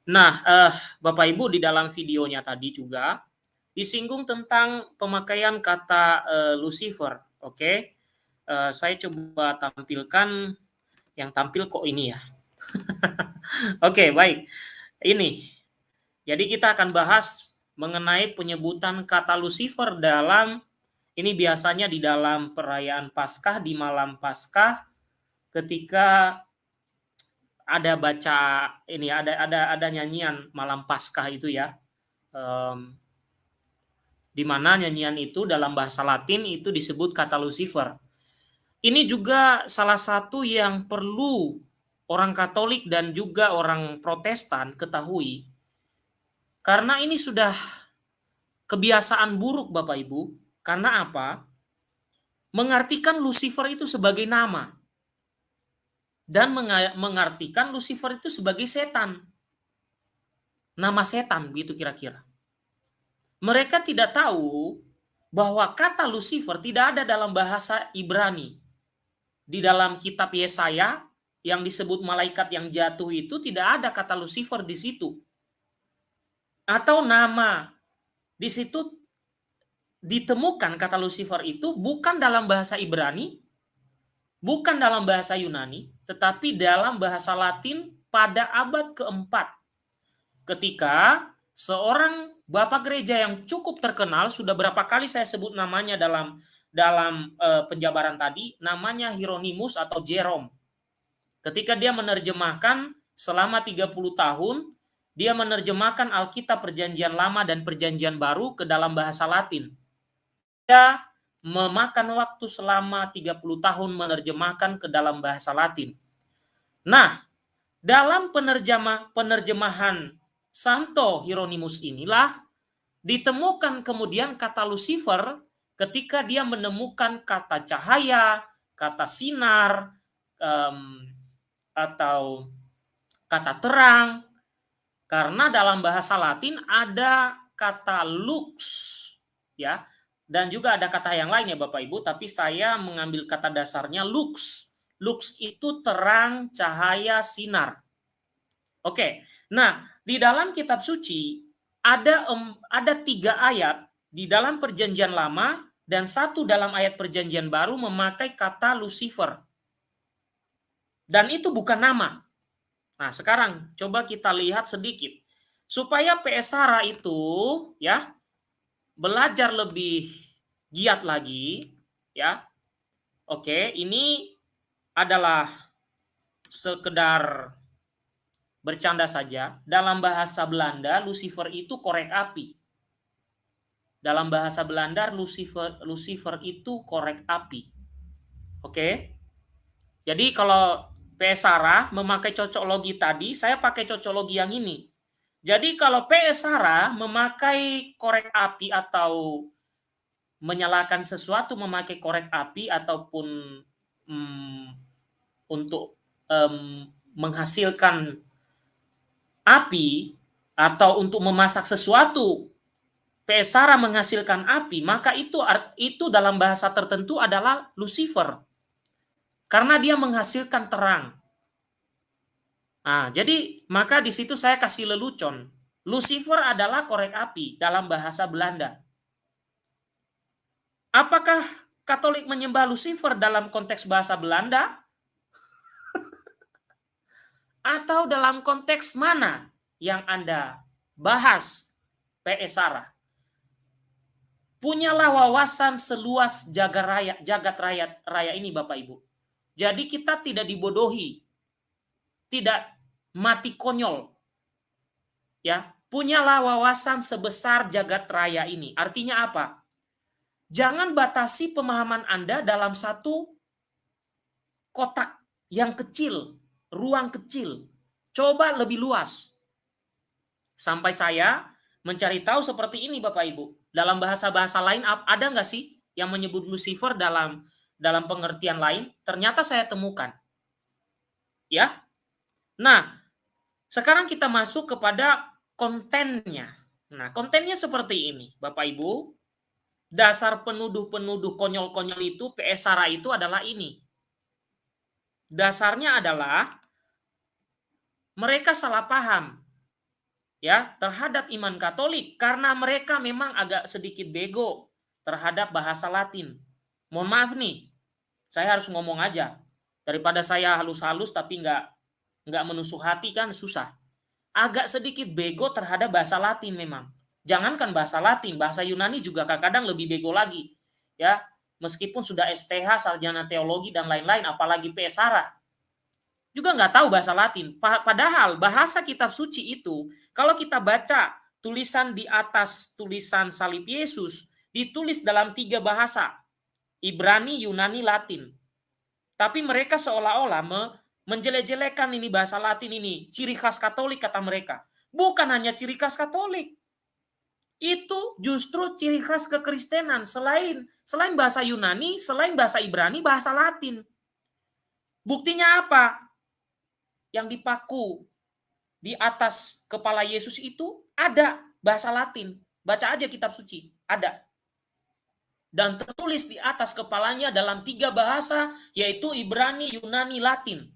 Nah, Bapak Ibu di dalam videonya tadi juga disinggung tentang pemakaian kata, Lucifer, oke? Saya coba tampilkan, yang tampil kok ini ya? Oke, baik. Ini, jadi kita akan bahas mengenai penyebutan kata Lucifer dalam ini biasanya di dalam perayaan Paskah, di malam Paskah, ketika ada baca ini, ada nyanyian malam Paskah itu ya, mmm di mana nyanyian itu dalam bahasa Latin itu disebut kata Lucifer. Ini juga salah satu yang perlu orang Katolik dan juga orang Protestan ketahui, karena ini sudah kebiasaan buruk Bapak Ibu. Karena apa? Mengartikan Lucifer itu sebagai nama dan mengartikan Lucifer itu sebagai setan, nama setan gitu kira-kira. Mereka tidak tahu bahwa kata Lucifer tidak ada dalam bahasa Ibrani. Di dalam kitab Yesaya yang disebut malaikat yang jatuh itu tidak ada kata Lucifer di situ. Atau nama di situ ditemukan kata Lucifer itu bukan dalam bahasa Ibrani, bukan dalam bahasa Yunani, tetapi dalam bahasa Latin pada abad keempat. Ketika seorang bapak gereja yang cukup terkenal, sudah berapa kali saya sebut namanya dalam penjabaran tadi, namanya Hieronymus atau Jerome. Ketika dia menerjemahkan selama 30 tahun, dia menerjemahkan Alkitab Perjanjian Lama dan Perjanjian Baru ke dalam bahasa Latin. Dia memakan waktu selama 30 tahun menerjemahkan ke dalam bahasa Latin. Nah, dalam penerjemahan Santo Hieronymus inilah ditemukan kemudian kata Lucifer ketika dia menemukan kata cahaya, kata sinar, atau kata terang, karena dalam bahasa Latin ada kata lux, ya, dan juga ada kata yang lain ya Bapak Ibu, tapi saya mengambil kata dasarnya lux. Lux itu terang, cahaya, sinar. Oke, nah di dalam kitab suci ada 3 ayat di dalam perjanjian lama dan 1 dalam ayat perjanjian baru memakai kata Lucifer. Dan itu bukan nama. Nah, sekarang coba kita lihat sedikit. Supaya PS Sarah itu ya belajar lebih giat lagi ya. Oke, ini adalah sekedar bercanda saja. Dalam bahasa Belanda, Lucifer itu korek api. Dalam bahasa Belanda, Lucifer itu korek api. Oke. Jadi kalau PS Sarah memakai cocoklogi tadi, saya pakai cocoklogi yang ini. Jadi kalau PS Sarah memakai korek api atau menyalakan sesuatu memakai korek api ataupun mm, untuk menghasilkan api atau untuk memasak sesuatu, PS Sarah menghasilkan api, maka itu dalam bahasa tertentu adalah Lucifer. Karena dia menghasilkan terang. Nah, jadi maka di situ saya kasih lelucon. Lucifer adalah korek api dalam bahasa Belanda. Apakah Katolik menyembah Lucifer dalam konteks bahasa Belanda? Atau dalam konteks mana yang Anda bahas, PS Sarah? Punyalah wawasan seluas jagat raya ini Bapak Ibu. Jadi kita tidak dibodohi, tidak mati konyol. Ya, punyalah wawasan sebesar jagat raya ini. Artinya apa? Jangan batasi pemahaman Anda dalam satu kotak yang kecil, ruang kecil. Coba lebih luas. Sampai saya mencari tahu seperti ini Bapak Ibu. Dalam bahasa-bahasa lain ada nggak sih yang menyebut Lucifer dalam pengertian lain? Ternyata saya temukan. Ya. Nah, sekarang kita masuk kepada kontennya. Nah, kontennya seperti ini, Bapak Ibu. Dasar penuduh-penuduh konyol-konyol itu, PS Sarah itu adalah ini. Dasarnya adalah mereka salah paham ya terhadap iman Katolik karena mereka memang agak sedikit bego terhadap bahasa Latin. Mohon maaf nih, saya harus ngomong aja. Daripada saya halus-halus tapi nggak menusuk hati kan susah. Agak sedikit bego terhadap bahasa Latin memang. Jangankan bahasa Latin, bahasa Yunani juga kadang-kadang lebih bego lagi. Ya, meskipun sudah STH, sarjana teologi dan lain-lain, apalagi PS Sarah, juga nggak tahu bahasa Latin. Padahal bahasa kitab suci itu, kalau kita baca tulisan di atas tulisan salib Yesus, ditulis dalam 3 bahasa, Ibrani, Yunani, Latin. Tapi mereka seolah-olah menjelek-jelekan ini bahasa Latin ini, ciri khas Katolik kata mereka. Bukan hanya ciri khas Katolik. Itu justru ciri khas kekristenan. Selain bahasa Yunani, selain bahasa Ibrani, bahasa Latin. Buktinya apa? Yang dipaku di atas kepala Yesus itu ada bahasa Latin. Baca aja kitab suci, ada. Dan tertulis di atas kepalanya dalam 3 bahasa, yaitu Ibrani, Yunani, Latin.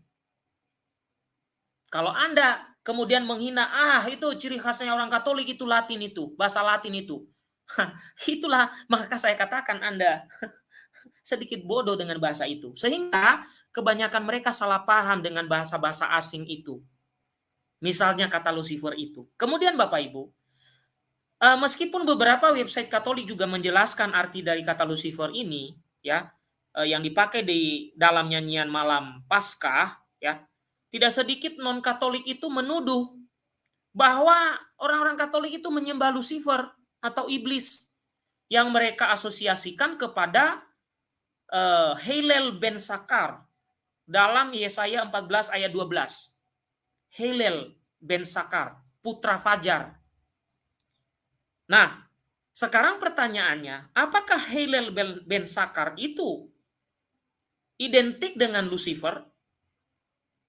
Kalau Anda kemudian menghina, itu ciri khasnya orang Katolik itu Latin itu, bahasa Latin itu. Itulah, maka saya katakan Anda sedikit bodoh dengan bahasa itu. Sehingga kebanyakan mereka salah paham dengan bahasa-bahasa asing itu. Misalnya kata Lucifer itu. Kemudian Bapak Ibu, meskipun beberapa website Katolik juga menjelaskan arti dari kata Lucifer ini, ya, yang dipakai di dalam nyanyian malam Paskah, ya, tidak sedikit non-Katolik itu menuduh bahwa orang-orang Katolik itu menyembah Lucifer atau iblis yang mereka asosiasikan kepada Hillel ben Sakar dalam Yesaya 14 ayat 12. Hillel ben Sakar, putra Fajar. Nah, sekarang pertanyaannya, apakah Hillel ben Sakar itu identik dengan Lucifer?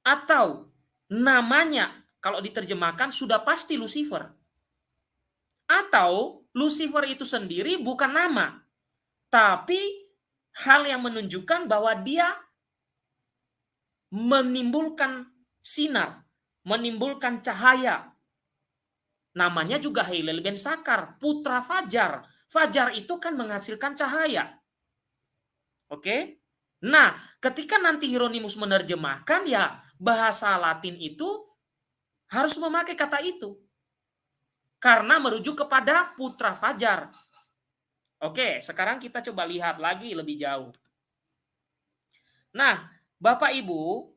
Atau namanya kalau diterjemahkan sudah pasti Lucifer? Atau Lucifer itu sendiri bukan nama, tapi hal yang menunjukkan bahwa dia menimbulkan sinar, menimbulkan cahaya. Namanya juga Hillel ben Sakar, putra Fajar. Fajar itu kan menghasilkan cahaya. Oke? Nah, ketika nanti Hieronymus menerjemahkan, ya bahasa Latin itu harus memakai kata itu. Karena merujuk kepada putra Fajar. Oke, sekarang kita coba lihat lagi lebih jauh. Nah, Bapak Ibu,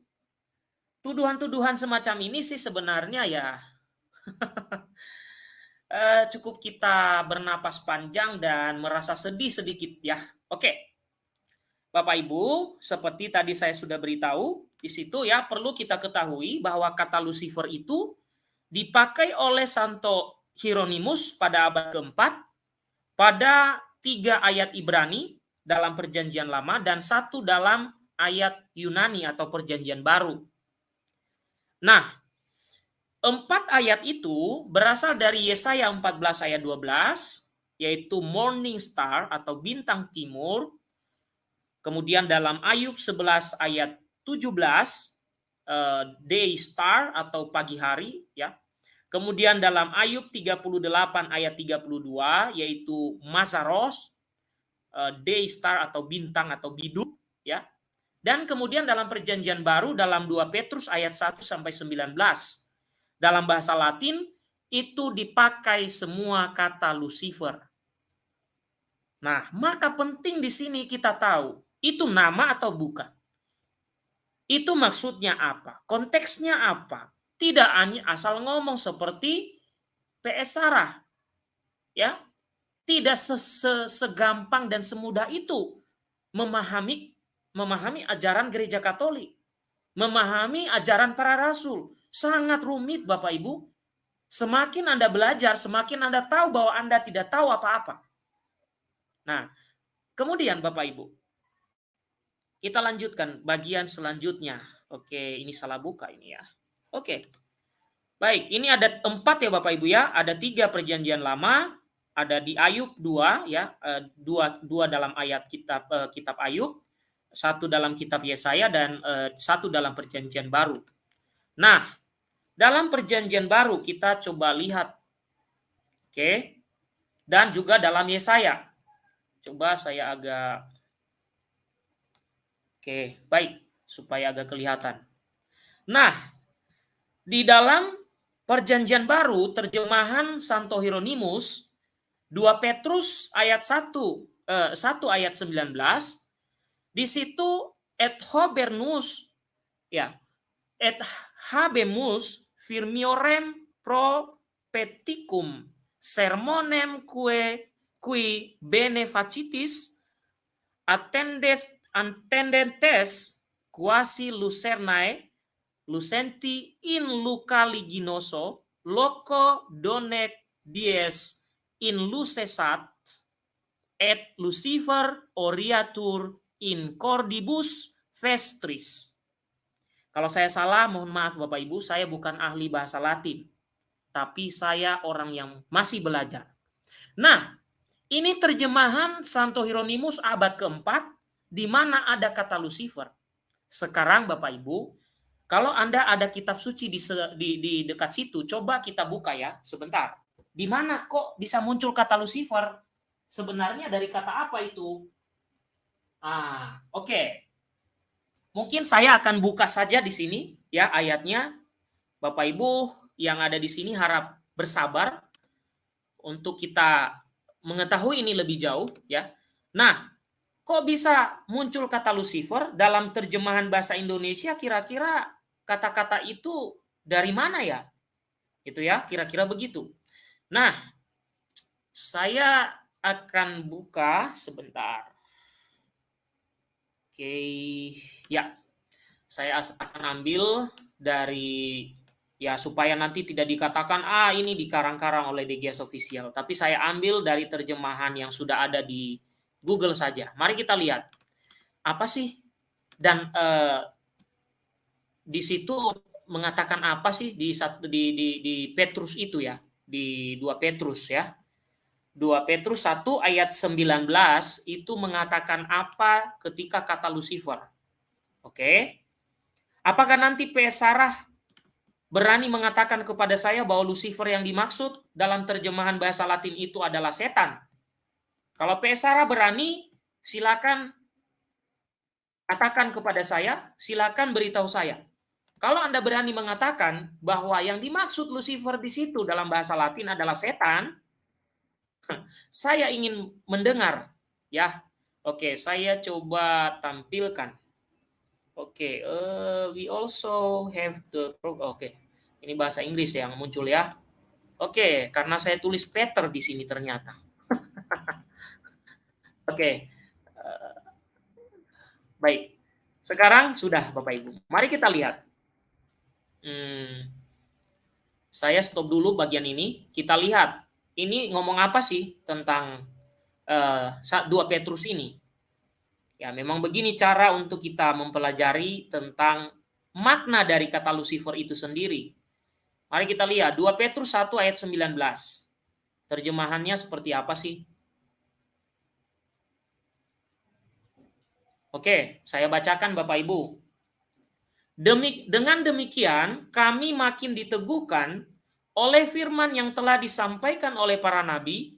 tuduhan-tuduhan semacam ini sih sebenarnya ya cukup kita bernapas panjang dan merasa sedih sedikit ya. Oke, Bapak Ibu, seperti tadi saya sudah beritahu, di situ ya perlu kita ketahui bahwa kata Lucifer itu dipakai oleh Santo Hieronymus pada abad keempat pada 3 ayat Ibrani dalam Perjanjian Lama dan 1 dalam ayat Yunani atau Perjanjian Baru. Nah, 4 ayat itu berasal dari Yesaya 14 ayat 12, yaitu morning star atau bintang timur. Kemudian dalam Ayub 11 ayat 17, day star atau pagi hari, ya. Kemudian dalam Ayub 38 ayat 32, yaitu Mazaros, day star atau bintang atau biduk, ya. Dan kemudian dalam Perjanjian Baru dalam 2 Petrus ayat 1 sampai 19. Dalam bahasa Latin itu dipakai semua kata Lucifer. Nah, maka penting di sini kita tahu itu nama atau bukan. Itu maksudnya apa? Konteksnya apa? Tidak hanya asal ngomong seperti PS Sarah. Ya. Tidak segampang dan semudah itu memahami ajaran Gereja Katolik. Memahami ajaran para rasul. Sangat rumit Bapak Ibu. Semakin Anda belajar, semakin Anda tahu bahwa Anda tidak tahu apa-apa. Nah, kemudian Bapak Ibu, kita lanjutkan bagian selanjutnya. Oke, ini salah buka ini ya. Oke. Baik, ini ada 4 ya Bapak Ibu ya. Ada 3 Perjanjian Lama, ada di Ayub 2 ya, 2 dalam ayat kitab Ayub, 1 dalam kitab Yesaya dan 1 dalam Perjanjian Baru. Nah, Dalam perjanjian baru kita coba lihat. Oke. Dan juga dalam Yesaya. Coba saya agak Oke, baik, supaya agak kelihatan. Nah, di dalam perjanjian baru terjemahan Santo Hieronymus 2 Petrus ayat 1 ayat 19, di situ et habernus ya, et habemus firmiorem propheticum sermonem qui bene facitis attendentes quasi lucernae lucenti in luca liginoso loco donec dies in lucesat et Lucifer oriatur in cordibus vestris. Kalau saya salah, mohon maaf Bapak Ibu, saya bukan ahli bahasa Latin, tapi saya orang yang masih belajar. Nah, ini terjemahan Santo Hieronymus abad keempat, di mana ada kata Lucifer. Sekarang Bapak Ibu, kalau Anda ada kitab suci di dekat situ, coba kita buka ya, sebentar. Di mana kok bisa muncul kata Lucifer? Sebenarnya dari kata apa itu? Oke. Mungkin saya akan buka saja di sini ya ayatnya. Bapak Ibu yang ada di sini harap bersabar untuk kita mengetahui ini lebih jauh ya. Nah, kok bisa muncul kata Lucifer dalam terjemahan bahasa Indonesia? Kira-kira kata-kata itu dari mana ya? Itu ya, kira-kira begitu. Nah, saya akan buka sebentar. Oke, ya. Saya akan ambil dari ya supaya nanti tidak dikatakan ini dikarang-karang oleh DGS Official, tapi saya ambil dari terjemahan yang sudah ada di Google saja. Mari kita lihat apa sih dan di situ mengatakan apa sih di Petrus itu ya, di 2 Petrus ya. 2 Petrus 1 ayat 19 itu mengatakan apa ketika kata Lucifer. Oke. Apakah nanti PS Sarah berani mengatakan kepada saya bahwa Lucifer yang dimaksud dalam terjemahan bahasa Latin itu adalah setan? Kalau PS Sarah berani, silakan katakan kepada saya, silakan beritahu saya. Kalau Anda berani mengatakan bahwa yang dimaksud Lucifer di situ dalam bahasa Latin adalah setan, saya ingin mendengar ya. Oke, saya coba tampilkan. Oke, we also have the ini bahasa Inggris yang muncul ya. Oke, karena saya tulis Peter di sini ternyata. Oke. Baik. Sekarang sudah Bapak Ibu. Mari kita lihat. Saya stop dulu bagian ini. Kita lihat. Ini ngomong apa sih tentang 2 Petrus ini? Ya, memang begini cara untuk kita mempelajari tentang makna dari kata Lucifer itu sendiri. Mari kita lihat 2 Petrus 1 ayat 19. Terjemahannya seperti apa sih? Oke, saya bacakan Bapak Ibu. Dengan demikian kami makin diteguhkan oleh firman yang telah disampaikan oleh para nabi.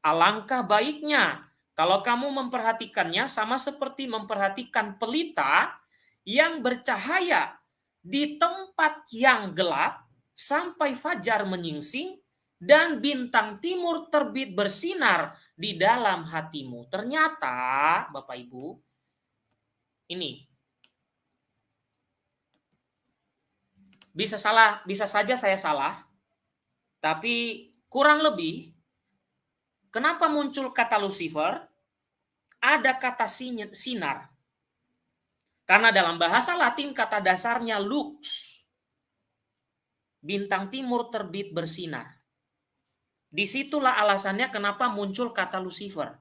Alangkah baiknya kalau kamu memperhatikannya sama seperti memperhatikan pelita yang bercahaya di tempat yang gelap sampai fajar menyingsing dan bintang timur terbit bersinar di dalam hatimu. Ternyata, Bapak Ibu, ini bisa saja saya salah, tapi kurang lebih kenapa muncul kata Lucifer? Ada kata sinar. Karena dalam bahasa Latin kata dasarnya lux. Bintang timur terbit bersinar. Disitulah alasannya kenapa muncul kata Lucifer.